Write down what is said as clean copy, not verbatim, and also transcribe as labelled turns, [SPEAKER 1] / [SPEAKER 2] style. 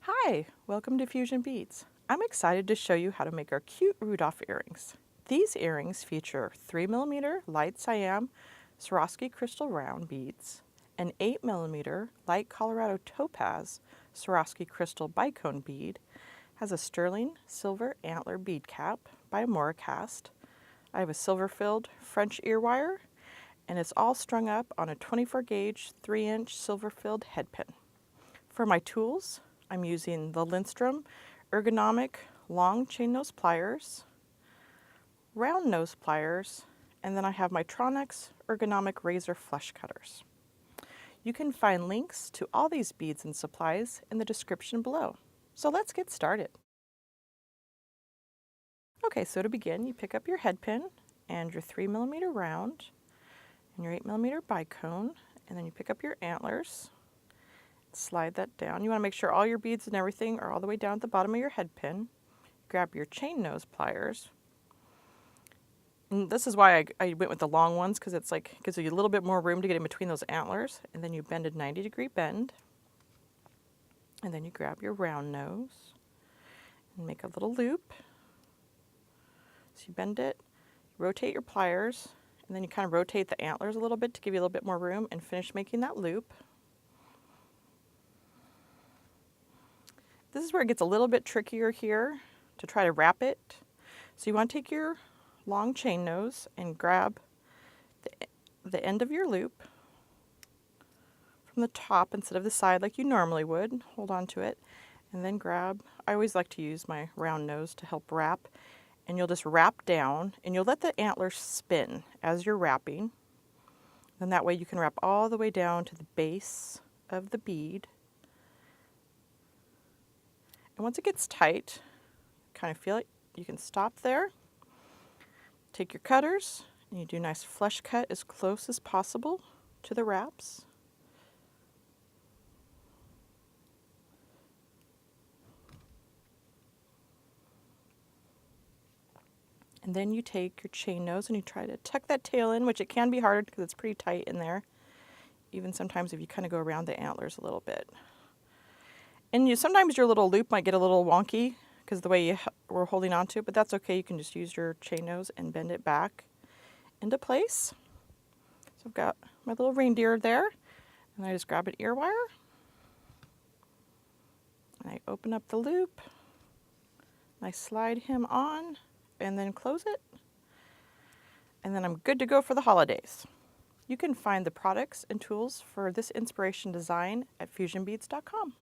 [SPEAKER 1] Hi, welcome to Fusion Beads. I'm excited to show you how to make our cute Rudolph earrings. These earrings feature 3mm light Siam Swarovski Crystal round beads, an 8mm light Colorado Topaz Swarovski Crystal Bicone bead, has a Sterling Silver Antler bead cap by Amoracast. I have a silver-filled French ear wire, and it's all strung up on a 24-gauge 3-inch silver-filled head pin. For my tools, I'm using the Lindstrom ergonomic long chain nose pliers, round nose pliers, and then I have my Tronex ergonomic razor flush cutters. You can find links to all these beads and supplies in the description below. So let's get started. Okay, so to begin, you pick up your head pin and your 3mm round and your 8mm bicone, and then you pick up your antlers. Slide that down. You want to make sure all your beads and everything are all the way down at the bottom of your head pin. Grab your chain nose pliers. And this is why I went with the long ones, because it's like gives you a little bit more room to get in between those antlers. And then you bend a 90-degree bend. And then you grab your round nose and make a little loop. So you bend it, rotate your pliers, and then you kind of rotate the antlers a little bit to give you a little bit more room and finish making that loop. This is where it gets a little bit trickier here to try to wrap it. So you want to take your long chain nose and grab the end of your loop from the top instead of the side like you normally would. Hold on to it and then grab, I always like to use my round nose to help wrap, and you'll just wrap down and you'll let the antlers spin as you're wrapping. Then that way you can wrap all the way down to the base of the bead. And once it gets tight, kind of feel it, you can stop there. Take your cutters and you do a nice flush cut as close as possible to the wraps. And then you take your chain nose and you try to tuck that tail in, which it can be hard because it's pretty tight in there, even sometimes if you kind of go around the antlers a little bit. And sometimes your little loop might get a little wonky because the way you were holding on to it, but that's okay. You can just use your chain nose and bend it back into place. So I've got my little reindeer there, and I just grab an ear wire, and I open up the loop, and I slide him on, and then close it, and then I'm good to go for the holidays. You can find the products and tools for this inspiration design at fusionbeads.com.